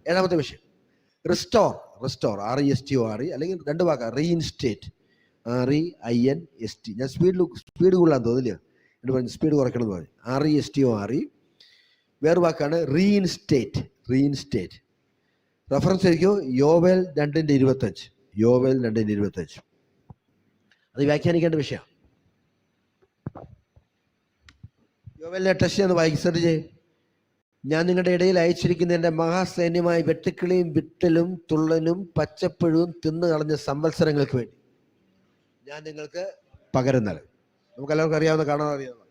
ഏഴാമത്തെ വിഷയം restore. RESTOR അല്ലെങ്കിൽ രണ്ട് വാക്കാ, റീഇൻസ്റ്റേറ്റ്, REINST. ഞാൻ സ്പീഡ് കൂടുതലാന്ന് തോന്നില്ല, എന്ന് പറഞ്ഞു സ്പീഡ് കുറയ്ക്കണം എന്ന് പറഞ്ഞു. RESTOR. വേറെ വാക്കാണ് റീഇൻസ്റ്റേറ്റ്. റെഫറൻസ് ആയിരിക്കും യോവേൽ 2:25. യോവേൽ 2:25. അത് വ്യാഖ്യാനിക്കേണ്ട വിഷയമാണ്. യോവേലിനെ ടെസ്റ്റ് എന്ന് സെർച്ച് ചെയ്യും. ഞാൻ നിങ്ങളുടെ ഇടയിൽ അയച്ചിരിക്കുന്ന എൻ്റെ മഹാസൈന്യമായി വെട്ടുക്കിളിയും വിട്ടലും തുള്ളനും പച്ചപ്പുഴവും തിന്നു കളഞ്ഞ സംവത്സരങ്ങൾക്ക് വേണ്ടി ഞാൻ നിങ്ങൾക്ക് പകരം നൽകും. നമുക്ക് എല്ലാവർക്കും അറിയാവുന്ന, കാണാൻ അറിയാവുന്ന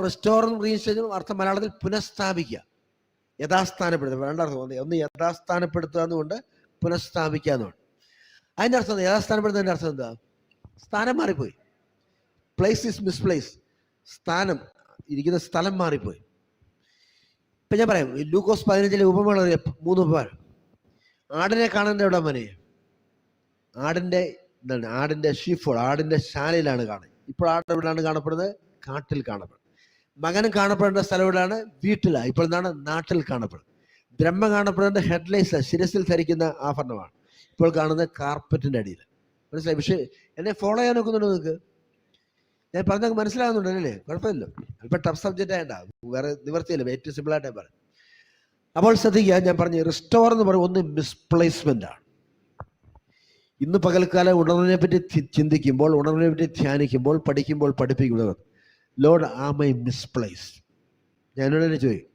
റിസ്റ്റോറും റീഇൻസ്റ്റേറ്റും അർത്ഥം മലയാളത്തിൽ പുനഃസ്ഥാപിക്കുക, യഥാസ്ഥാനപ്പെടുത്തുക. രണ്ടർത്ഥം. ഒന്ന് യഥാസ്ഥാനപ്പെടുത്തുക എന്നുകൊണ്ട് പുനഃസ്ഥാപിക്കുക എന്നുണ്ട്. അതിൻ്റെ അർത്ഥം എന്താ? യഥാസ്ഥാനപ്പെടുത്തുന്നതിൻ്റെ അർത്ഥം എന്താ? സ്ഥാനം മാറിപ്പോയി. Place is misplace. സ്ഥാനം, ഇരിക്കുന്ന സ്ഥലം മാറിപ്പോയി. ഇപ്പം ഞാൻ പറയാം, ലൂക്കോസ് 15 ഉപമകൾ 3 ഉപമ. ആടിനെ കാണേണ്ട എവിടെ മനെ? ആടിൻ്റെ ഷീഫോൾ, ആടിൻ്റെ ശാലയിലാണ് കാണുന്നത്. ഇപ്പോൾ ആട് എവിടെയാണ് കാണപ്പെടുന്നത്? കാട്ടിൽ കാണപ്പെടുന്നത്. മകനും കാണപ്പെടേണ്ട സ്ഥലം എവിടെയാണ്? വീട്ടിലാണ്. ഇപ്പോൾ എന്താണ്? നാട്ടിൽ കാണപ്പെടുന്നത്. ബ്രഹ്മ കാണപ്പെടേണ്ട ഹെഡ്ലൈറ്റ്സ്, ശിരസിൽ ധരിക്കുന്ന ആഭരണമാണ്. ഇപ്പോൾ കാണുന്നത് കാർപ്പറ്റിൻ്റെ അടിയിൽ. മനസ്സിലായി? പക്ഷേ എന്നെ ഫോളോ ചെയ്യാൻ നോക്കുന്നുണ്ടോ നിങ്ങൾക്ക്? ഞാൻ പറഞ്ഞാൽ മനസ്സിലാകുന്നുണ്ടല്ലേ? കുഴപ്പമില്ല. അല്പം ടഫ് സബ്ജക്റ്റ് ആയിട്ടാ, വേറെ നിവർത്തിയില്ല, ഏറ്റവും സിമ്പിളായിട്ട് ഞാൻ പറയാം. അപ്പോൾ ശ്രദ്ധിക്കുക, ഞാൻ പറഞ്ഞു റിസ്റ്റോർ എന്ന് പറയും ഒന്ന് മിസ്പ്ലേസ്മെന്റ് ആണ്. ഇന്ന് പകൽക്കാലം ഉണർവിനെ പറ്റി ചിന്തിക്കുമ്പോൾ, ഉണർവിനെ പറ്റി ധ്യാനിക്കുമ്പോൾ, പഠിക്കുമ്പോൾ, പഠിപ്പിക്കുമ്പോൾ, ലോർഡ് ആം ഐ മിസ്പ്ലേസ്ഡ്? ഞാനോട് തന്നെ ചോദിക്കും.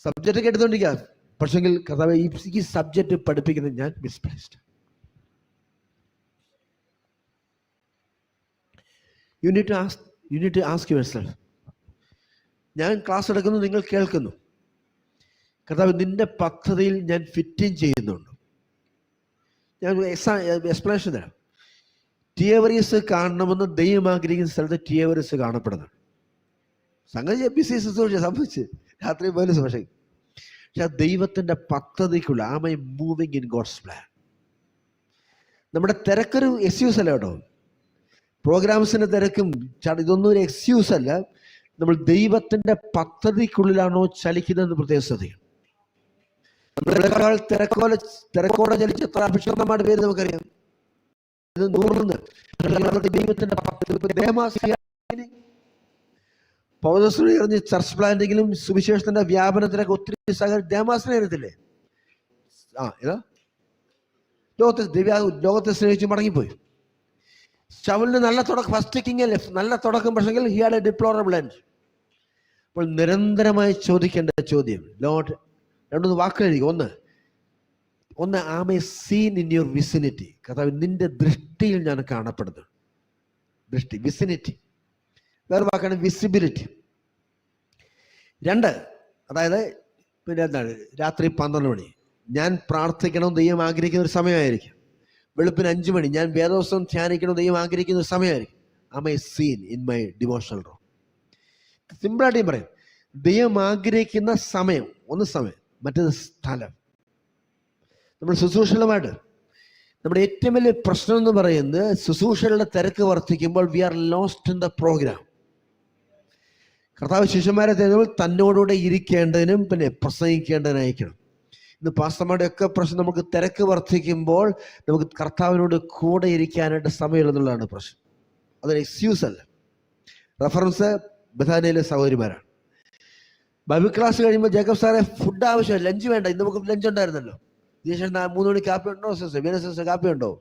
സബ്ജക്റ്റ് എടുത്തോണ്ടിരിക്കുക, പക്ഷെങ്കിൽ കർത്താവേ ഈ സബ്ജക്റ്റ് പഠിപ്പിക്കുന്നത് ഞാൻ misplaced. You need to ask yourself. ഞാൻ ക്ലാസ് എടുക്കുന്നു, നിങ്ങൾ കേൾക്കുന്നു. കർത്താവ് നിന്റെ പദ്ധതിയിൽ ഞാൻ ഫിറ്റിങ് ചെയ്യുന്നുണ്ട്. ഞാൻ എക്സ്പ്ലനേഷൻ തരാം. ടിയവറീസ് കാണണമെന്ന് ദൈവം ആഗ്രഹിക്കുന്ന സ്ഥലത്ത് ടിയവറീസ് കാണപ്പെടുന്നുണ്ട്. സംഗതി ബിസി സംഭവിച്ച് രാത്രി പോലും പക്ഷേ ദൈവത്തിൻ്റെ പദ്ധതിക്കുള്ള am I moving in God's plan. നമ്മുടെ തിരക്കൊരു എക്സ്ക്യൂസ് അല്ല കേട്ടോ. പ്രോഗ്രാംസിൻ്റെ തിരക്കും ഇതൊന്നും ഒരു എക്സ്ക്യൂസ് അല്ല. നമ്മൾ ദൈവത്തിൻ്റെ പദ്ധതിക്കുള്ളിലാണോ ചലിക്കുന്നതെന്ന് പ്രത്യേക ശ്രദ്ധിക്കണം. നമ്മളെക്കാൾ തിരക്കോടെ ചലിച്ച എത്ര അഭിഷേകന്മാരുടെ പേര് നമുക്കറിയാം. ദൈവത്തിൻ്റെ പൗലോസിനെ എറിഞ്ഞ് ചർച്ച് പ്ലാന്റിങ്ങിലും സുവിശേഷത്തിന്റെ വ്യാപനത്തിനൊക്കെ ഒത്തിരി ദേമാസിനെ അറിയത്തില്ലേ? ലോകത്തെ സ്നേഹിച്ച് മടങ്ങിപ്പോയി. ശൗലിന് നല്ല തുടക്കം, ഫസ്റ്റ് കിങ് അല്ലേ, നല്ല തുടക്കം. പക്ഷെങ്കിൽ he had a deplorable end. അപ്പോൾ നിരന്തരമായി ചോദിക്കേണ്ട ചോദ്യം, ലോർഡ്, രണ്ടൊന്ന് വാക്കുകൾ. ഒന്ന് am I seen in your vicinity. കർത്താവ് നിന്റെ ദൃഷ്ടിയിൽ ഞാൻ കാണപ്പെടുന്നു. ദൃഷ്ടി, വിസിനിറ്റി. വേറെ വാക്കാണ് വിസിബിലിറ്റി. 2, അതായത് പിന്നെ എന്താണ്, രാത്രി 12 മണി ഞാൻ പ്രാർത്ഥിക്കണം ദൈവം ആഗ്രഹിക്കുന്ന ഒരു സമയമായിരിക്കും. വെളുപ്പിന് 5 മണി ഞാൻ വേദോത്സവം ധ്യാനിക്കണം ദൈവം ആഗ്രഹിക്കുന്ന ഒരു സമയമായിരിക്കും. Am I seen in my devotional room. സിമ്പിളായിട്ട് പറയും, ദൈവം ആഗ്രഹിക്കുന്ന സമയം, ഒന്ന് സമയം, മറ്റേത് സ്ഥലം. നമ്മൾ ശുശ്രൂഷകളുമായിട്ട് നമ്മുടെ ഏറ്റവും വലിയ പ്രശ്നം എന്ന് പറയുന്നത് ശുശ്രൂഷകളുടെ തിരക്ക് വർദ്ധിക്കുമ്പോൾ we are lost in the programme. കർത്താവ് ശിഷ്യന്മാരെ തരുമ്പോൾ തന്നോടുകൂടെ ഇരിക്കേണ്ടതിനും പിന്നെ പ്രസംഗിക്കേണ്ടതിനയക്കണം. ഇന്ന് പാസ്റ്റർമാരുടെ ഒക്കെ പ്രശ്നം, നമുക്ക് തിരക്ക് വർദ്ധിക്കുമ്പോൾ നമുക്ക് കർത്താവിനോട് കൂടെ ഇരിക്കാനായിട്ട് സമയമില്ലെന്നുള്ളതാണ് പ്രശ്നം. അതൊരു എക്സ്ക്യൂസ് അല്ല. റെഫറൻസ് ബഥാനിയയിലെ സഹോദരിമാരാണ്. ബൈബിൾ ക്ലാസ് കഴിയുമ്പോൾ ജേക്കബ് സാറെ ഫുഡ് ആവശ്യമില്ല, ലഞ്ച് വേണ്ട, ഇന്ന് നമുക്ക് ലഞ്ച് ഉണ്ടായിരുന്നല്ലോ. 3 മണി കാപ്പി ഉണ്ടോ സിസ്റ്റർ? വീണ സിസ്റ്റർ കാപ്പി ഉണ്ടോ?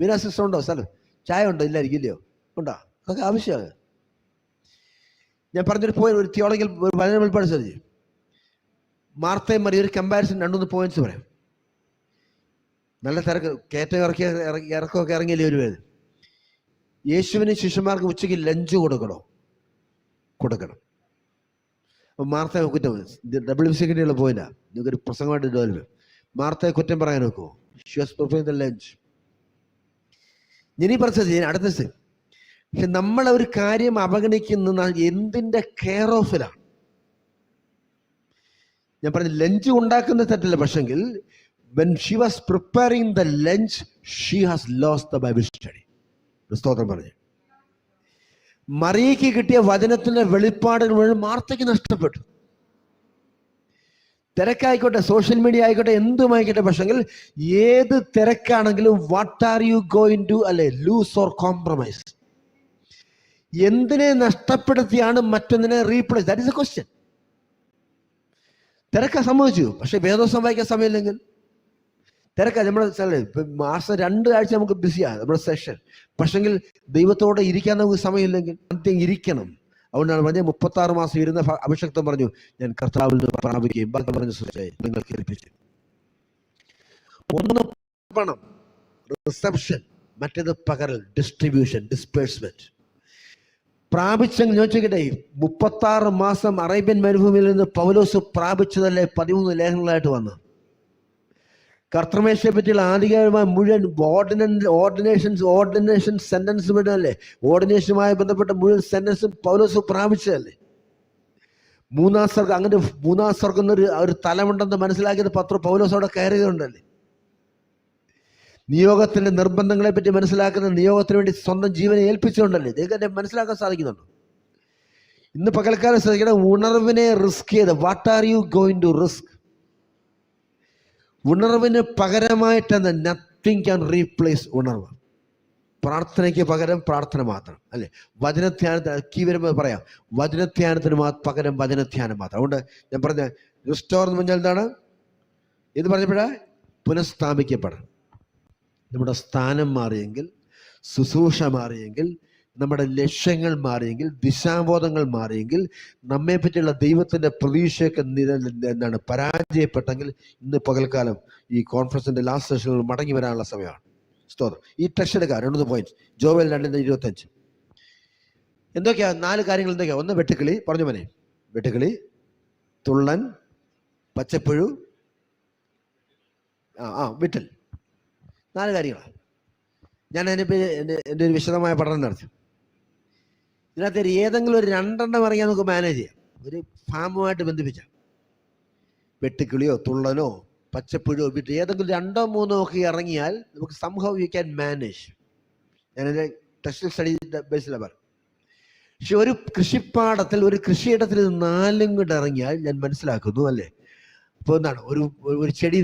വീണ സിസ്റ്റർ ഉണ്ടോ? സ്ഥലം ചായ ഉണ്ടോ? ഇല്ലായിരിക്കും, ഇല്ലയോ? ഉണ്ടോ? അതൊക്കെ ആവശ്യമാണ്. ഞാൻ പറഞ്ഞൊരു പോയിന്റ്, ഒരു തിയോളജിക്കൽ വചന വെളിപ്പാട് ശ്രദ്ധിച്ചു. മാർത്തയും മറിയ ഒരു കമ്പാരിസൺ 2-3 പോയിന്റ്സ് പറയാം. നല്ല തിരക്ക്, കയറ്റം ഇറക്കമൊക്കെ ഇറങ്ങിയല്ലേ ഒരു പേര്. യേശുവിന് ശിഷ്യന്മാർക്ക് ഉച്ചയ്ക്ക് ലഞ്ച് കൊടുക്കണം. അപ്പം മാർത്തയെ കുറ്റം, WCKD പോയിന്റാ, നിങ്ങൾക്കൊരു പ്രസംഗമായിട്ട് ഡെവലപ്പ്. മാർത്തയെ കുറ്റം പറയാൻ നോക്കുമോ? She was preparing the lunch. ഇനി പറഞ്ഞത് അടുത്ത സ്റ്റെപ്പ്. പക്ഷെ നമ്മളെ ഒരു കാര്യം അവഗണിക്കുന്ന എന്തിൻ്റെ കെയർ ഓഫിലാണ്. ഞാൻ പറഞ്ഞു ലഞ്ച് ഉണ്ടാക്കുന്ന തെറ്റല്ല, പക്ഷെങ്കിൽ when she was preparing the lunch she has lost the Bible study. സ്തോത്രം പറഞ്ഞു. മറിയയ്ക്ക് കിട്ടിയ വചനത്തിന്റെ വെളിപ്പാടുകൾ മുഴുവൻ മാർത്തയ്ക്ക് നഷ്ടപ്പെട്ടു. തിരക്കായിക്കോട്ടെ, സോഷ്യൽ മീഡിയ ആയിക്കോട്ടെ, എന്തുമായിക്കോട്ടെ, പക്ഷെങ്കിൽ ഏത് തിരക്കാണെങ്കിലും what are you going to അല്ലെ ലൂസ് ഓർ കോംപ്രമൈസ്? എന്തിനെ നഷ്ടപ്പെടുത്തിയാണ് മറ്റൊന്നിനെ replace? That is a question. തിരക്ക സമ്മതിച്ചു, പക്ഷെ വേദോസം വായിക്കാൻ സമയമില്ലെങ്കിൽ തിരക്ക. നമ്മുടെ മാസം 2 ആഴ്ച നമുക്ക് ബിസിയാണ് നമ്മുടെ സെഷൻ, പക്ഷെങ്കിൽ ദൈവത്തോടെ ഇരിക്കാൻ നമുക്ക് സമയമില്ലെങ്കിൽ അന്ത്യം ഇരിക്കണം. അതുകൊണ്ടാണ് പറഞ്ഞത് 36 മാസം ഇരുന്ന അഭിഷക്തൻ പറഞ്ഞു, ഞാൻ കർത്താവിൽ നിന്ന് പ്രാപിക്കുകയും പറഞ്ഞു നിങ്ങൾക്ക് ഏൽപ്പിച്ചു. ഒന്ന് പണം, റിസപ്ഷൻ, മറ്റേത് പകരൽ, ഡിസ്ട്രിബ്യൂഷൻ, ഡിസ്പേഴ്സ്മെന്റ്. പ്രാപിച്ചെങ്കിൽ ചോദിച്ചേ, 36 മാസം അറേബ്യൻ മരുഭൂമിയിൽ നിന്ന് പൗലോസ് പ്രാപിച്ചതല്ലേ 13 ലേഖനങ്ങളായിട്ട് വന്നു. കർത്തൃമേശയെ പറ്റിയുള്ള ആധികാരികമായ മുഴുവൻ ഓർഡിനേഷൻ സെന്റൻസ് വിടല്ലേ, ഓർഡിനേഷനുമായി ബന്ധപ്പെട്ട മുഴുവൻ സെന്റൻസും പൗലോസ് പ്രാപിച്ചതല്ലേ. 3-ാം സ്വർഗം, അങ്ങനെ 3-ാം സ്വർഗം ഒരു തലമുണ്ടെന്ന് മനസ്സിലാക്കിയത് പൗലോസ് അവിടെ കയറിയതുകൊണ്ടല്ലേ. നിയോഗത്തിന്റെ നിർബന്ധങ്ങളെ പറ്റി മനസ്സിലാക്കുന്ന, നിയോഗത്തിന് വേണ്ടി സ്വന്തം ജീവനെ ഏൽപ്പിച്ചുകൊണ്ടല്ലേ. ഇതൊക്കെ മനസ്സിലാക്കാൻ സാധിക്കുന്നുണ്ടോ? ഇന്ന് പകൽക്കാലം ശ്രദ്ധിക്കണം, ഉണർവിനെ റിസ്ക് ചെയ്ത്. What are you going to risk? ഉണർവിന് പകരമായിട്ടെന്ന് നത്തിങ് ക്യാൻ റീപ്ലേസ് ഉണർവ്. പ്രാർത്ഥനയ്ക്ക് പകരം പ്രാർത്ഥന മാത്രം അല്ലേ. വചനധ്യാനത്തിന് കീ വരുമ്പോൾ പറയാം, വചനധ്യാനത്തിന് പകരം വചനധ്യാനം മാത്രം. അതുകൊണ്ട് ഞാൻ പറഞ്ഞ റിസ്റ്റോർ എന്ന് പറഞ്ഞാൽ എന്താണ്? ഇത് പറഞ്ഞപ്പോഴാ പുനഃസ്ഥാപിക്കപ്പെടണം. നമ്മുടെ സ്ഥാനം മാറിയെങ്കിൽ, ശുശ്രൂഷ മാറിയെങ്കിൽ, നമ്മുടെ ലക്ഷ്യങ്ങൾ മാറിയെങ്കിൽ, ദിശാബോധങ്ങൾ മാറിയെങ്കിൽ, നമ്മെ പറ്റിയുള്ള ദൈവത്തിൻ്റെ പ്രതീക്ഷയൊക്കെ എന്താണ് പരാജയപ്പെട്ടെങ്കിൽ, ഇന്ന് പകൽക്കാലം ഈ കോൺഫറൻസിൻ്റെ ലാസ്റ്റ് സെഷനിൽ മടങ്ങി വരാനുള്ള സമയമാണ്. സ്തോത്രം. ഈ ടെക്സ്റ്റ് എടുക്കുക, 2 പോയിന്റ്. ജോവൽ 2:25. എന്തൊക്കെയാ 4 കാര്യങ്ങൾ? എന്തൊക്കെയാ? ഒന്ന് വെട്ടുക്കിളി, പറഞ്ഞു മോനെ. വെട്ടുക്കിളി, തുള്ളൻ, പച്ചപ്പുഴു, വിട്ടൽ. 4 കാര്യങ്ങളാണ്. ഞാൻ അതിനിപ്പോൾ എൻ്റെ ഒരു വിശദമായ പഠനം നടത്തി. ഇതിനകത്ത് ഏതെങ്കിലും ഒരു 2 ഇറങ്ങിയാൽ നമുക്ക് മാനേജ് ചെയ്യാം, ഒരു ഫാമുമായിട്ട് ബന്ധിപ്പിച്ചാൽ. വെട്ടുക്കിളിയോ തുള്ളനോ പച്ചപ്പുഴോ വിട്ട് ഏതെങ്കിലും 2-3 ഒക്കെ ഇറങ്ങിയാൽ നമുക്ക് സംഹൗ യു ക്യാൻ മാനേജ്. ഞാനെൻ്റെ ടെക്സ്റ്റ് സ്റ്റഡി ബേസിലാണ് പറയും. പക്ഷെ ഒരു കൃഷിപ്പാടത്തിൽ, ഒരു കൃഷിയിടത്തിൽ 4 കൂടെ ഇറങ്ങിയാൽ ഞാൻ മനസ്സിലാക്കുന്നു അല്ലേ. ഇപ്പോൾ എന്താണ്, ഒരു ചെടി,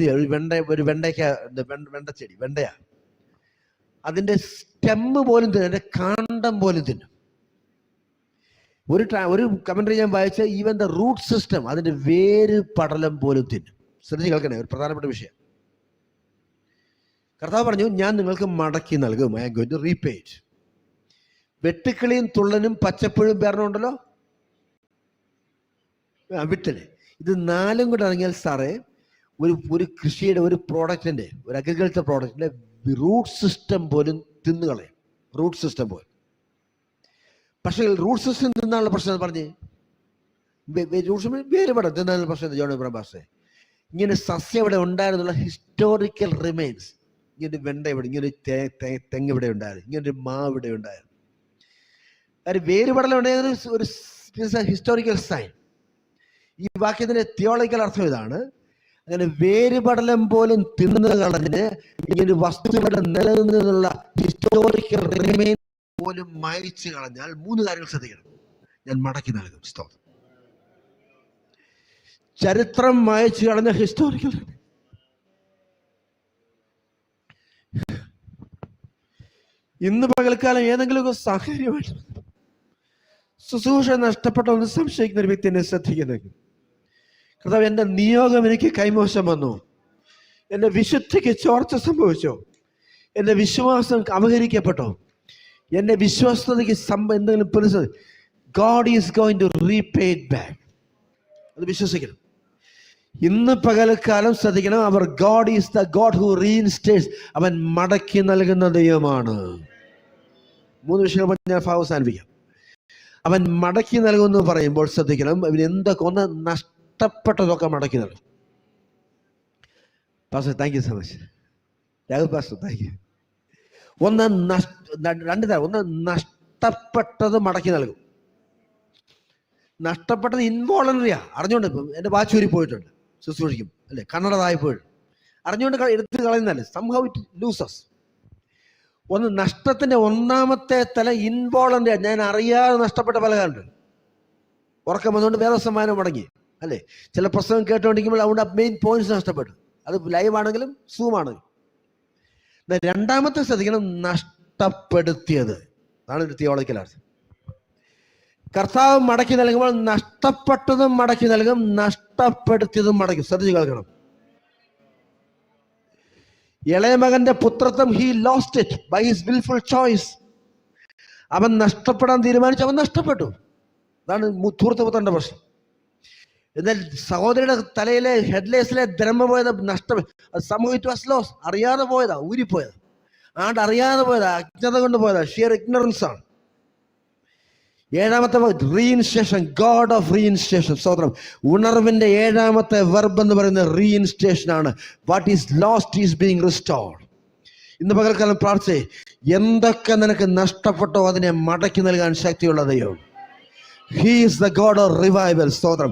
ഒരു വെണ്ടച്ചെടി, വെണ്ടയാ, അതിൻ്റെ സ്റ്റെമ്മ് പോലും തിന്നും, അതിൻ്റെ കാണ്ഡം പോലും തിന്നും. ഒരു കമന്ററി ഞാൻ വായിച്ച, ഈവൻ ദ റൂട്ട് സിസ്റ്റം, അതിൻ്റെ വേര് പടലം പോലും തിന്നും. ശ്രദ്ധിച്ച് കേൾക്കണേ, ഒരു പ്രധാനപ്പെട്ട വിഷയം. കർത്താവ് പറഞ്ഞു, ഞാൻ നിങ്ങൾക്ക് മടക്കി നൽകും. I am going to repay it. വെട്ടുക്കിളിയും തുള്ളനും പച്ചപ്പുഴും പേരണുണ്ടല്ലോ, വിട്ടല്, ഇത് 4 കൂടെ ഇറങ്ങിയാൽ സാറേ ഒരു കൃഷിയുടെ, ഒരു പ്രോഡക്റ്റിന്റെ, ഒരു അഗ്രികൾച്ചർ പ്രോഡക്റ്റിന്റെ റൂട്ട് സിസ്റ്റം പോലും തിന്നുകളയും. റൂട്ട് സിസ്റ്റം പോലും. പക്ഷേ റൂട്ട് സിസ്റ്റം തിന്നാനുള്ള പ്രശ്നം പറഞ്ഞേ, വേര് പടം തിന്നാനുള്ള പ്രശ്നം. ജോൺ ഇബ്രാഹിം പാസ്റ്ററെ, ഇങ്ങനെ സസ്യം ഇവിടെ ഉണ്ടായിരുന്നുള്ള ഹിസ്റ്റോറിക്കൽ റിമൈൻസ്. ഇങ്ങനെ വെണ്ട ഇവിടെ, ഇങ്ങനെ തെങ്ങ് ഇവിടെ ഉണ്ടായിരുന്നു, ഇങ്ങനൊരു മാവ് ഇവിടെ ഉണ്ടായിരുന്നു. കാര്യം വേരുപടലം ഉണ്ടായിരുന്ന ഒരു ഹിസ്റ്റോറിക്കൽ സൈൻ. ഈ വാക്യത്തിന്റെ തിയോളജിക്കൽ അർത്ഥം ഇതാണ്, അങ്ങനെ വേരുപടലം പോലും തിന്നു കളഞ്ഞ് ഇങ്ങനെ വസ്തു ഇവിടെ നിലനിന്നുള്ള ഹിസ്റ്റോറിക്കൽ റിമൈൻ പോലും മായ്ച്ചു കളഞ്ഞാൽ 3 കാര്യങ്ങൾ ശ്രദ്ധിക്കണം. ഞാൻ മടക്കി നൽകും. സ്തോത്രം. ചരിത്രം മായ്ച്ചു കളഞ്ഞ ഹിസ്റ്റോറിക്കൽ. ഇന്ന് പകൽക്കാലം ഏതെങ്കിലുമൊക്കെ സാഹചര്യമായിട്ട് ശുശ്രൂഷ നഷ്ടപ്പെട്ടൊന്ന് സംശയിക്കുന്ന ഒരു വ്യക്തി എന്നെ ശ്രദ്ധിക്കുന്നെങ്കിൽ, കർത്താവ്, എൻ്റെ നിയോഗം എനിക്ക് കൈമോശം വന്നു, എൻ്റെ വിശുദ്ധിക്ക് ചോർച്ച സംഭവിച്ചോ, എൻ്റെ വിശ്വാസം അപഹരിക്കപ്പെട്ടോ, എൻ്റെ വിശ്വസ്തതയ്ക്ക് എന്തെങ്കിലും പ്രതിസന്ധി, God is going to repay it back. അത് വിശ്വസിക്കണം. ഇന്ന് പകൽക്കാലം ശ്രദ്ധിക്കണം, അവർ God is the God who reinstates. അവൻ മടക്കി നൽകുന്ന ദൈവമാണ്. 3 വിഷയങ്ങൾ ഞാൻ അവസാനിപ്പിക്കാം. അവൻ മടക്കി നൽകുമെന്ന് പറയുമ്പോൾ ശ്രദ്ധിക്കണം, അവൻ എന്തൊക്കെ, ഒന്ന് നഷ്ടപ്പെട്ടതൊക്കെ മടക്കി നൽകും. Pastor, thank you so much. Raghav pastor, thank you. ഒന്ന് നഷ്ടപ്പെട്ടത് മടക്കി നൽകും. നഷ്ടപ്പെട്ടത് ഇൻവോളണ്ടറിയാ, അറിഞ്ഞുകൊണ്ട്. ഇപ്പം എൻ്റെ വാച്ചൂരി പോയിട്ടുണ്ട്, ശുശ്രൂഷിക്കും അല്ലേ, കണ്ണടതായി പോയിട്ട് അറിഞ്ഞുകൊണ്ട് എടുത്ത് കളയുന്നല്ലേ. Somehow it loses. ഒന്ന് നഷ്ടത്തിന്റെ 1ാമത്തെ തല ഇൻവോളണ്ടറി. ഞാൻ അറിയാതെ നഷ്ടപ്പെട്ട പല കാര്യമുണ്ട്. ഉറക്കം വന്നുകൊണ്ട് വേദസമ്മാനം മുടങ്ങി, അല്ലേ? ചില പ്രസംഗം കേട്ടുകൊണ്ടിരിക്കുമ്പോൾ അതുകൊണ്ട് മെയിൻ പോയിന്റ്സ് നഷ്ടപ്പെട്ടു. അത് ലൈവ് ആണെങ്കിലും സൂം ആണെങ്കിലും. രണ്ടാമത്തെ ശ്രദ്ധിക്കണം, നഷ്ടപ്പെടുത്തിയത്. അതാണ് ഒരു തിയോളജിക്കൽ അർത്ഥം. കർത്താവ് മടക്കി നൽകുമ്പോൾ നഷ്ടപ്പെട്ടതും മടക്കി നൽകും, നഷ്ടപ്പെടുത്തിയതും മടക്കി. ശ്രദ്ധിച്ച് കേൾക്കണം. ഇളയ മകന്റെ പുത്രത്വം, he lost it by his wilful choice. അവൻ നഷ്ടപ്പെടാൻ തീരുമാനിച്ചു, അവൻ നഷ്ടപ്പെട്ടു. അതാണ് ധൂർത്തപുത്രന്റെ പ്രശ്നം. എന്നാൽ സഹോദരിയുടെ തലയിലെ ഹെഡ്ലൈസിലെ ദ്രമ പോയത് ലോസ്, അറിയാതെ പോയതാ, ഊരിപ്പോയതാ, അറിയാതെ പോയതാ, അജ്ഞത കൊണ്ട് പോയതാ, ഷിയർ ഇഗ്നറൻസ് ആണ്. ഏഴാമത്തെ റീഇൻസ്റ്റേഷൻ, ഗോഡ് ഓഫ് റീഇൻസ്റ്റേഷൻ. സ്തോത്രം. ഉണർവിന്റെ ഏഴാമത്തെ വെർബ് എന്ന് പറയുന്നത് റീഇൻസ്റ്റേഷൻ ആണ്. What is lost is being restored. ഇന്ന് പകൽക്കാലം പ്രാർത്ഥിച്ചേ, എന്തൊക്കെ നിനക്ക് നഷ്ടപ്പെട്ടോ അതിനെ മടക്കി നൽകാൻ ശക്തിയുള്ള ദൈവം. He is the God of revival. സ്തോത്രം.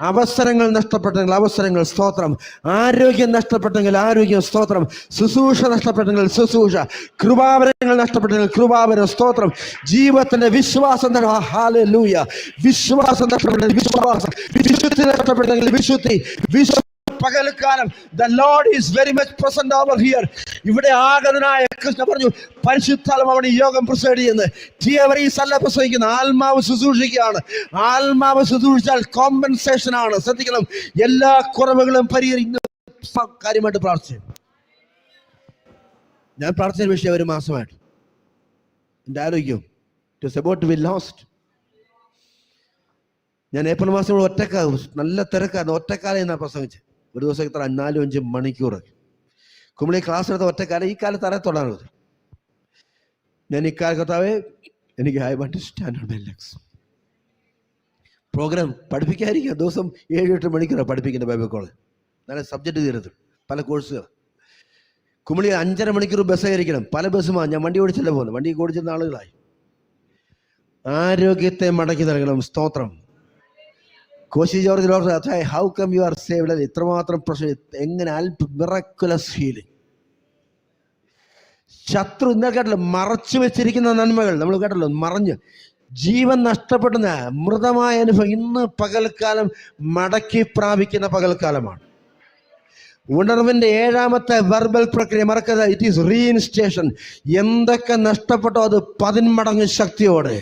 അവസരങ്ങൾ നഷ്ടപ്പെട്ടെങ്കിൽ അവസരങ്ങൾ, സ്തോത്രം. ആരോഗ്യം നഷ്ടപ്പെട്ടെങ്കിൽ ആരോഗ്യം, സ്തോത്രം. ശുശ്രൂഷ നഷ്ടപ്പെട്ടെങ്കിൽ ശുശ്രൂഷ, കൃപാവരങ്ങൾ നഷ്ടപ്പെട്ടെങ്കിൽ കൃപാവരം, സ്തോത്രം. ജീവിതത്തിന്റെ വിശ്വാസം, ഹല്ലേലൂയ, വിശ്വാസം നഷ്ടപ്പെട്ടെങ്കിൽ വിശ്വാസം, വിശുദ്ധി നഷ്ടപ്പെട്ടെങ്കിൽ വിശുദ്ധി. പകൽക്കാലം the Lord is very much present over here. ഇവിടെ ആഗതനായ കൃഷ്ണ പറഞ്ഞു, പരിശുദ്ധാത്മാവാണ് ഈ യോഗം പ്രസൈഡ് ചെയ്യുന്നത്. തിയറീസ് അല്ല പ്രസംഗിക്കുന്നത്, ആത്മാവ് ശുശ്രൂഷിക്കുകയാണ്. ആത്മാവ് ശുശ്രൂഷിച്ചാൽ കോമ്പൻസേഷൻ ആണ്. ശ്രദ്ധിക്കണം. എല്ലാ കുറവുകളും പരിഹരിക്കുന്ന കാര്യമായിട്ട് പ്രാർത്ഥിച്ചു. ഞാൻ പ്രാർത്ഥിച്ച വിഷയം ഒരു മാസമായിട്ട് എൻ്റെ ആരോഗ്യം it was about to be lost. ഞാൻ ഏപ്രിൽ മാസം നല്ല തിരക്കായിരുന്നു. ഒറ്റക്കാലം എന്നാണ് പ്രസംഗിച്ചത്. ഒരു ദിവസം ഇത്ര 4-5 മണിക്കൂർ കുമളി ക്ലാസ് എടുത്ത ഒറ്റക്കാലം. ഈ കാലത്ത് അറിയത്തോളാണ് ഞാൻ. ഇക്കാലത്താവേ എനിക്ക് I want to stand on my legs. Programme പഠിപ്പിക്കാതിരിക്കുക. ദിവസം 7-8 മണിക്കൂറാണ് പഠിപ്പിക്കുന്നത് ബൈബിൾ കോളേജ്. നല്ല സബ്ജക്റ്റ് തീരത്ത് പല കോഴ്സുകൾ. കുമളി 5.5 മണിക്കൂർ ബസ് ആയിരിക്കണം. പല ബസ്സുമാണ്. ഞാൻ വണ്ടി ഓടിച്ചല്ല പോകുന്നത്. വണ്ടി ഓടിച്ചിരുന്ന ആളുകളായി. ആരോഗ്യത്തെ മടക്കി നൽകണം. സ്തോത്രം. Koshy George doctor, how come you are saved? ഇത്രമാത്രം പ്രശ്നം, എങ്ങനെ മിറക്കുലസ് ഹീലിംഗ്. ശത്രു ഇന്നലെ കേട്ടല്ലോ, മറച്ചു വെച്ചിരിക്കുന്ന നന്മകൾ നമ്മൾ കേട്ടല്ലോ, മറഞ്ഞ് ജീവൻ നഷ്ടപ്പെടുന്ന മൃതമായ അനുഭവം ഇന്ന് പകൽക്കാലം മടക്കി പ്രാപിക്കുന്ന പകൽക്കാലമാണ്. ഉണർവിന്റെ ഏഴാമത്തെ വെർബൽ പ്രക്രിയ മറക്കരുത്. It is reinstation. എന്തൊക്കെ നഷ്ടപ്പെട്ടോ അത് 10 മടങ്ങ് ശക്തിയോടെ.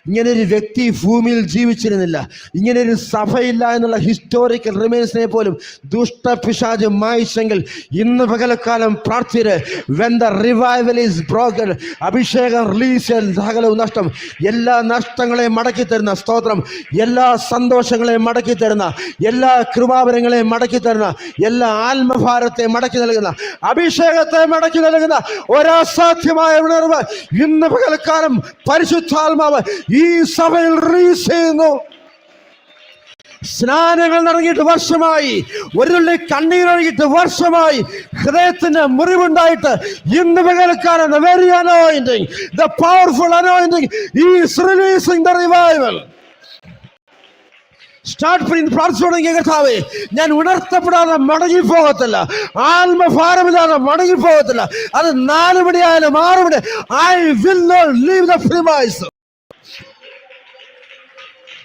ഇങ്ങനൊരു വ്യക്തി ഭൂമിയിൽ ജീവിച്ചിരുന്നില്ല. ഇങ്ങനൊരു സഭയില്ല എന്നുള്ള ഹിസ്റ്റോറിക്കൽ റിമൈൻസിനെ പോലും ദുഷ്ടപിശാച് മായിച്ചെങ്കിൽ ഇന്ന് പകൽക്കാലം പ്രാർത്ഥിര്. When the revival is broken, അഭിഷേകം റിലീസ്, സകലവും നഷ്ടം, എല്ലാ നഷ്ടങ്ങളെയും മടക്കി തരുന്ന, സ്തോത്രം, എല്ലാ സന്തോഷങ്ങളെയും മടക്കി തരുന്ന, എല്ലാ കൃപാവരങ്ങളെയും മടക്കി തരുന്ന, എല്ലാ ആത്മഭാരത്തെ മടക്കി നൽകുന്ന, അഭിഷേകത്തെ മടക്കി നൽകുന്ന ഒരസാധ്യമായ ഉണർവ് ഇന്ന് പകൽക്കാലം പരിശുദ്ധാത്മാവ് ഈ സഭയിൽ റിലീസ് ചെയ്യുന്നു. സ്നാനങ്ങൾ നടങ്ങിയിട്ട് വർഷമായി, ഒരുള്ളി കണ്ണീരൊഴുകിയിട്ട് വർഷമായി, ഹൃദയത്തിന് മുറിവുണ്ടായിട്ട് ഇന്ന് പകൽക്കാലം the very anointing, the powerful anointing is releasing the revival. പ്രാർത്ഥിച്ചു. കർത്താവേ, ഞാൻ ഉണർത്തപ്പെടാതെ മടങ്ങി പോകത്തില്ല, ആത്മഭാരമില്ലാതെ മടങ്ങി പോകത്തില്ല. അത് 4 മണിയായാലും 6 മണി, I will not leave the premise.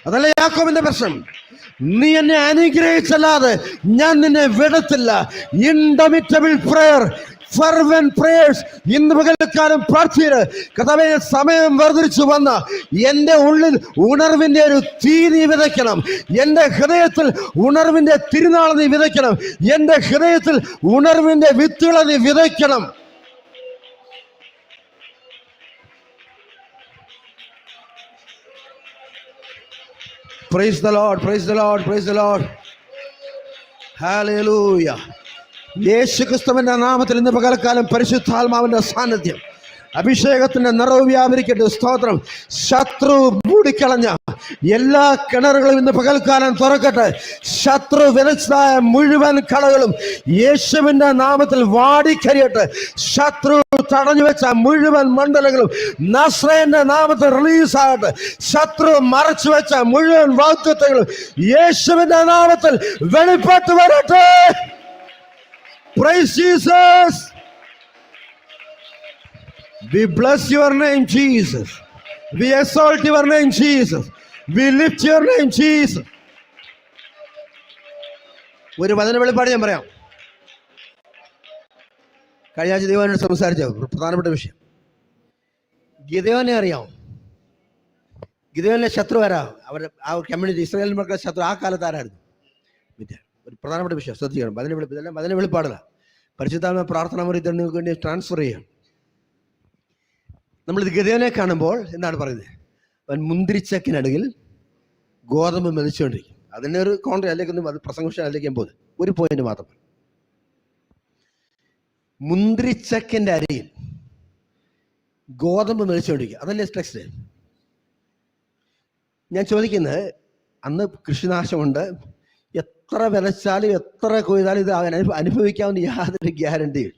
അതല്ല യാക്കോബിന്റെ പ്രശ്നം. നീ എന്നെ അനുഗ്രഹിച്ചല്ലാതെ ഞാൻ നിന്നെ വിടത്തില്ല. ഇൻഡമിറ്റബിൾ പ്രയർ, ഫെർവന്റ് പ്രേയേഴ്സ്. ഇന്ന് പകൽക്കാലം പ്രാർത്ഥിച്ച് കർത്താവേ, സമയം വേർതിരിച്ചു വന്ന എൻ്റെ ഉള്ളിൽ ഉണർവിൻ്റെ ഒരു തീ നീ വിതയ്ക്കണം. എൻ്റെ ഹൃദയത്തിൽ ഉണർവിൻ്റെ തിരുനാൾ നീ വിതയ്ക്കണം. എൻ്റെ ഹൃദയത്തിൽ ഉണർവിൻ്റെ വിത്തുകളെ നീ വിതയ്ക്കണം. Praise the Lord, praise the Lord, praise the Lord. Hallelujah. യേശുക്രിസ്തുവിന്റെ നാമത്തിൽ ഇന്ന് പകൽക്കാലം പരിശുദ്ധാത്മാവിന്റെ സാന്നിധ്യം, അഭിഷേകത്തിന്റെ നിറവ് വ്യാപരിക്കട്ടെ. സ്തോത്രം. ശത്രു മൂടിക്കളഞ്ഞ എല്ലാ കിണറുകളും ഇന്ന് പകൽക്കാലം തുറക്കട്ടെ. ശത്രു വിതച്ചതായ മുഴുവൻ കളകളും യേശുവിന്റെ നാമത്തിൽ വാടിക്കരിയട്ടെ. ശത്രു തടഞ്ഞു വെച്ച മുഴുവൻ മണ്ഡലങ്ങളും നസ്രയന്റെ നാമത്തിൽ റിലീസാകട്ടെ. ശത്രു മറച്ചു വെച്ച മുഴുവൻ വാഗ്ദത്തങ്ങളും യേശുവിന്റെ നാമത്തിൽ വെളിപ്പെട്ട് വരട്ടെ. Praise Jesus. We bless your name, Jesus. We exalt your name, Jesus. We lift your name, Jesus. ഒരു വചന വെളിപ്പാട് ഞാൻ പറയാം. കഴിഞ്ഞ ആഴ്ച ദൈവം സംസാരിച്ച പ്രധാനപ്പെട്ട വിഷയം. ഗിദെയോനെ അറിയാം. ഗിദെയോന്റെ ശത്രു ആരാ? ആ കമ്മ്യൂണിറ്റി, ഇസ്രായേൽ മക്കളുടെ ശത്രു ആ കാലത്ത് ആരായിരുന്നു? ഒരു പ്രധാനപ്പെട്ട വിഷയം ശ്രദ്ധിക്കണം. ഇതെല്ലാം വചന വെളിപ്പാടില്ല. പരിശുദ്ധാത്മ പ്രാർത്ഥന മുറി നിങ്ങൾക്ക് വേണ്ടി ട്രാൻസ്ഫർ ചെയ്യാം. നമ്മളിത് ഗിദെയോനെ കാണുമ്പോൾ എന്താണ് പറയുന്നത്? അവൻ മുന്തിരിച്ചക്കിനടുകിൽ ഗോതമ്പ് മെതിച്ചുകൊണ്ടിരിക്കും. അതിൻ്റെ ഒരു കോൺട്രി അതിലേക്കൊന്നും അത് പ്രസംഗം അതിലേക്ക് ഞാൻ പോകുന്നത് ഒരു പോയിന്റ് മാത്രം. മുന്തിരിച്ചക്കിൻ്റെ അരിയിൽ ഗോതമ്പ് മെതിച്ചുകൊണ്ടിരിക്കുക, അതല്ലേ ടെക്സ്റ്റ്. ഞാൻ ചോദിക്കുന്നത്, അന്ന് കൃഷിനാശമുണ്ട്, എത്ര വിതച്ചാലും എത്ര കൊയ്താലും ഇത് അനുഭവിക്കാവുന്ന യാതൊരു ഗ്യാരണ്ടിയും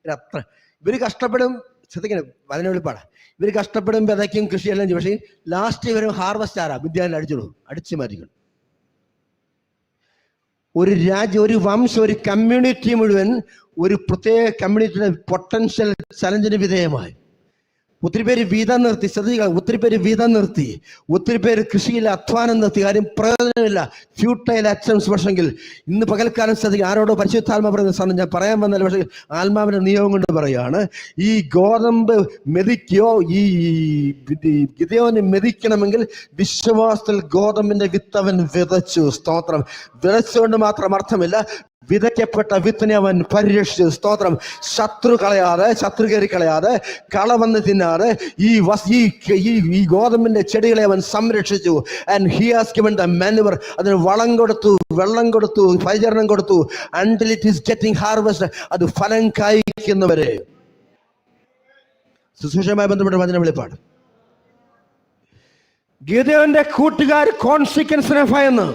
അത്ര. ഇവർ കഷ്ടപ്പെടും, ശ്രദ്ധിക്കണം, വചന വെളിപ്പാടാ. ഇവർ കഷ്ടപ്പെടും, വിതയ്ക്കും, കൃഷിയെല്ലാം ചെയ്യും. പക്ഷേ ലാസ്റ്റ് ഇവർ ഹാർവസ്റ്റ് ആരാ? വിദ്യാലയം അടിച്ചു മാറ്റിക്കണം. ഒരു രാജ്യം, ഒരു വംശം, ഒരു കമ്മ്യൂണിറ്റി മുഴുവൻ ഒരു പ്രത്യേക കമ്മ്യൂണിറ്റിയുടെ പൊട്ടൻഷ്യൽ ചലഞ്ചിന് വിധേയമായി. ഒത്തിരി പേര് വീതം നിർത്തി, ശ്രദ്ധിക്കുക, ഒത്തിരി പേര് വീതം നിർത്തി, ഒത്തിരി പേര് കൃഷിയിൽ അധ്വാനം നിർത്തി. കാര്യം പ്രയോജനമില്ല, ഫ്യൂട്ടൈൽ അറ്റംപ്റ്റ്സ്. പക്ഷെങ്കിൽ ഇന്ന് പകൽക്കാലം ശ്രദ്ധിക്കുക, ആരോടോ പരിശുദ്ധാത്മ പറയുന്ന സാധനം ഞാൻ പറയാൻ വന്നല്ലോ, പക്ഷേ ആത്മാവിന്റെ നിയോഗം കൊണ്ട് പറയുകയാണ്. ഈ ഗോതമ്പ് മെതിക്കോ, ഈ ഗിദെയോനെ മെതിക്കണമെങ്കിൽ വിശ്വാസത്തിൽ ഗോതമ്പിന്റെ വിത്തവൻ വിതച്ചു. സ്തോത്രം. വിതച്ചുകൊണ്ട് മാത്രം അർത്ഥമില്ല, വിതയ്ക്കപ്പെട്ട വിത്തിനെ അവൻ പരിരക്ഷിച്ചു. സ്തോത്രം. ശത്രു കയറി കളയാതെ, കള വന്ന് തിന്നാതെ ഈ ഗോതമ്പിന്റെ ചെടികളെ അവൻ സംരക്ഷിച്ചു. And he has given the manoeuvre. അതിന് വളം കൊടുത്തു, വെള്ളം കൊടുത്തു, പരിചരണം കൊടുത്തു. Until it is getting harvest. അത് ഫലം കായ്ക്കുന്നവരെ. ശുശ്രൂഷയുമായി ബന്ധപ്പെട്ട വചന വെളിപ്പാട്. ഗിദെയോന്റെ കൂട്ടുകാർ കോൺസിക്വൻസിനെ ഭയന്ന്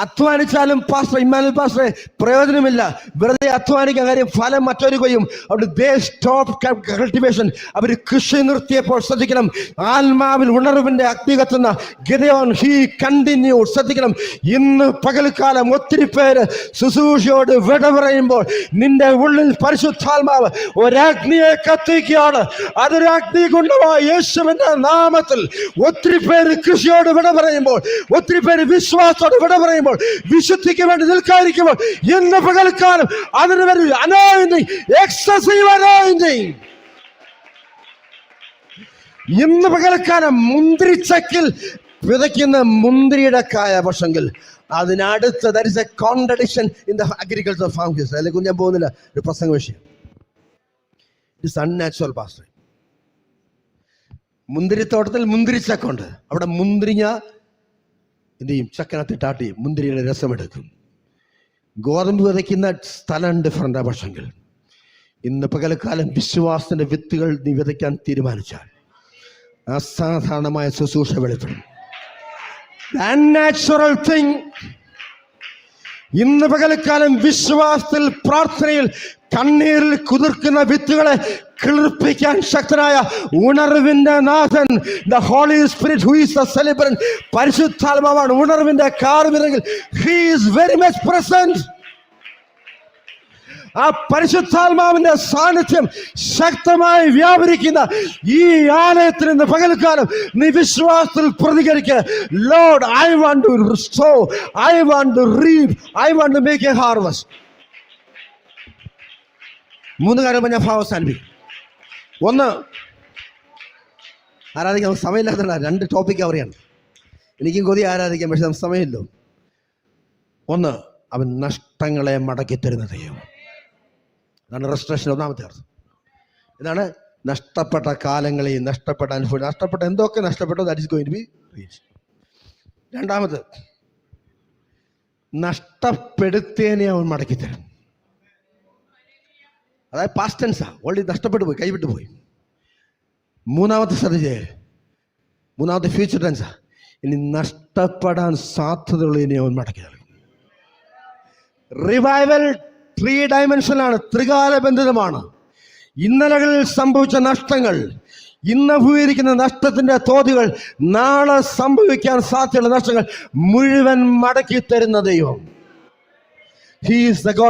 അധ്വാനിച്ചാലും ഇമ്മാനുവൽ പാസ്റ്ററെ പ്രയോജനമില്ല, വെറുതെ അധ്വാനിക്കാൻ, കാര്യം ഫലം മറ്റൊരു കൊയ്യും. അവിടെ ദേ സ്റ്റോപ്പ് കൾട്ടിവേഷൻ. അവർ കൃഷി നിർത്തിയപ്പോൾ ശ്രദ്ധിക്കണം, ആത്മാവിൽ ഉണർവിന്റെ അഗ്നി കത്തുന്ന ഗിദെയോൻ ഹി കണ്ടിന്യൂ. ശ്രദ്ധിക്കണം, ഇന്ന് പകൽക്കാലം ഒത്തിരി പേര് ശുശ്രൂഷയോട് വിട പറയുമ്പോൾ നിന്റെ ഉള്ളിൽ പരിശുദ്ധാത്മാവ് ഒരഗ്നിയെ കത്തിക്കുകയാണ്. അതൊരു അഗ്നി കൊണ്ടുപോയ യേശുവിന്റെ നാമത്തിൽ ഒത്തിരി പേര് കൃഷിയോട് വിട പറയുമ്പോൾ, ഒത്തിരി പേര് വിശ്വാസത്തോട് വിട പറയുമ്പോൾ, വിശുദ്ധിക്ക് വേണ്ടി നിൽക്കാതിരിക്കുമ്പോൾ ഇന്ന് പകൽക്കാലം അതിന് വേണ്ടി അനോയിന്റിംഗ്, എക്സസീവ് അനോയിന്റിംഗ്. ഇന്ന് പകൽക്കാലം മുന്തിരിച്ചക്കിൽ വിതയ്ക്കുന്ന മുന്തിരിയുടെ കായ പക്ഷെങ്കിൽ അതിനടുത്ത് there is a contradiction in the agricultural farm. അതിലേക്ക് ഞാൻ പോകുന്നില്ല, ഒരു പ്രസംഗ വിഷയം. It's unnatural pastor. മുന്തിരിത്തോട്ടത്തിൽ മുന്തിരിച്ചക്കുണ്ട്, അവിടെ മുന്തിരിങ്ങ എന്ത് ചെയ്യും? ചക്കനകത്ത് ഇട്ടാട്ടി മുന്തിരിയുടെ രസമെടുക്കും. ഗോതമ്പ് വിതയ്ക്കുന്ന സ്ഥലം ഡിഫറൻ്റ്. പക്ഷെങ്കിൽ ഇന്ന് പകൽക്കാലം വിശ്വാസത്തിന്റെ വിത്തുകൾ നീ വിതയ്ക്കാൻ തീരുമാനിച്ചാൽ അസാധാരണമായ ശുശ്രൂഷ വെളിപ്പെടും. Unnatural thing. ഇന്ന് പകൽക്കാലം വിശ്വാസത്തിൽ, പ്രാർത്ഥനയിൽ, കണ്ണീരിൽ കുതിർക്കുന്ന വിത്തുകളെ കിളിർപ്പിക്കാൻ ശക്തനായ ഉണർവിന്റെ നാഥൻ, the Holy Spirit who is the celebrant, പരിശുദ്ധാത്മാവാണ് ഉണർവിന്റെ കാർമികയിൽ. He is very much present. ആ പരിശുദ്ധാത്മാവിന്റെ സാന്നിധ്യം ശക്തമായി വ്യാപരിക്കുന്ന ഈ ആലയത്തിൽ നിന്ന് പകൽക്കാലം നീ വിശ്വാസത്തിൽ പ്രതികരിക്കുക. Lord, I want to restore, I want to read, I want to make a harvest. 3 കാര്യം ഞാൻ അവസാനിപ്പിക്കും. 1, ആരാധിക്കാൻ നമുക്ക് സമയമില്ലാത്തല്ല. 2 ടോപ്പിക് അവരെയാണ്. എനിക്കും കൊതി ആരാധിക്കാൻ, പക്ഷെ നമുക്ക് സമയമില്ലോ. 1, അവൻ നഷ്ടങ്ങളെ മടക്കി തരുന്ന ദൈവം. അതാണ് റെസ്റ്റോറേഷൻ. ഒന്നാമത്തെ അർത്ഥം ഇതാണ്. നഷ്ടപ്പെട്ട കാലങ്ങളെയും നഷ്ടപ്പെട്ട അനുഭവം, നഷ്ടപ്പെട്ട എന്തൊക്കെ നഷ്ടപ്പെട്ടോ that is going to be reached. രണ്ടാമത്, നഷ്ടപ്പെടുത്തേനെ അവൻ മടക്കി തരും. അതായത് പാസ്റ്റ് ടെൻസാ, ഓൾറെഡി നഷ്ടപ്പെട്ടു പോയി, കൈവിട്ടു പോയി. മൂന്നാമത്തെ ശ്രദ്ധിച്ചേ, മൂന്നാമത്തെ ഫ്യൂച്ചർ ടെൻസാ, ഇനി നഷ്ടപ്പെടാൻ സാധ്യതയുള്ളതിനെ അവൻ മടക്കി നൽകും. റിവൈവൽ 3 ഡയമെൻഷനാണ്, ത്രികാലബന്ധിതമാണ്. ഇന്നലകളിൽ സംഭവിച്ച നഷ്ടങ്ങൾ, ഇന്ന് അഭിമുഖീകരിക്കുന്ന നഷ്ടത്തിന്റെ തോതുകൾ, നാളെ സംഭവിക്കാൻ സാധ്യതയുള്ള നഷ്ടങ്ങൾ മുഴുവൻ മടക്കി തരുന്ന ദൈവം. He is the God of